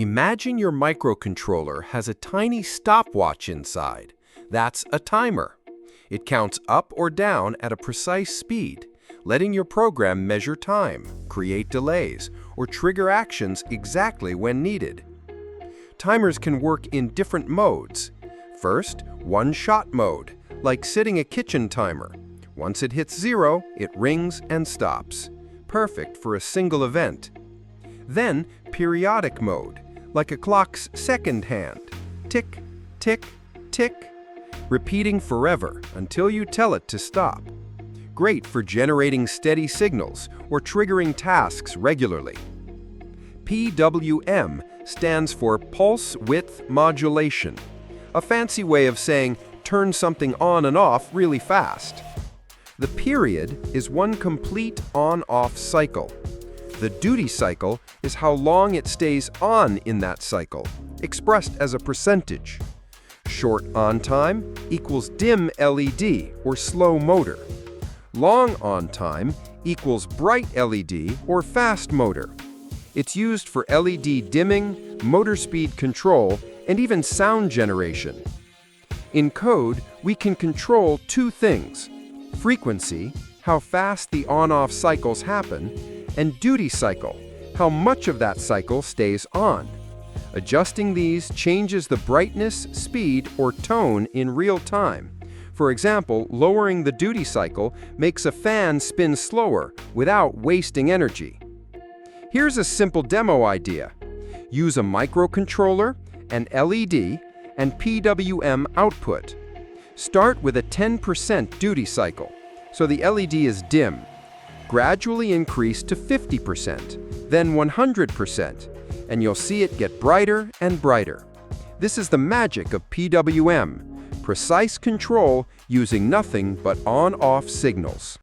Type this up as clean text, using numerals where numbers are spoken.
Imagine your microcontroller has a tiny stopwatch inside. That's a timer. It counts up or down at a precise speed, letting your program measure time, create delays, or trigger actions exactly when needed. Timers can work in different modes. First, one-shot mode, like setting a kitchen timer. Once it hits 0, it rings and stops. Perfect for a single event. Then, periodic mode, like a clock's second hand. Tick, tick, tick, repeating forever until you tell it to stop. Great for generating steady signals or triggering tasks regularly. PWM stands for Pulse Width Modulation, a fancy way of saying turn something on and off really fast. The period is one complete on-off cycle. The duty cycle is how long it stays on in that cycle, expressed as a percentage. Short on time equals dim LED or slow motor. Long on time equals bright LED or fast motor. It's used for LED dimming, motor speed control, and even sound generation. In code, we can control two things: frequency, how fast the on-off cycles happen, and duty cycle, how much of that cycle stays on. Adjusting these changes the brightness, speed, or tone in real time. For example, lowering the duty cycle makes a fan spin slower without wasting energy. Here's a simple demo idea. Use a microcontroller, an LED, and PWM output. Start with a 10% duty cycle, so the LED is dim. Gradually increase to 50%, then 100%, and you'll see it get brighter and brighter. This is the magic of PWM, precise control using nothing but on-off signals.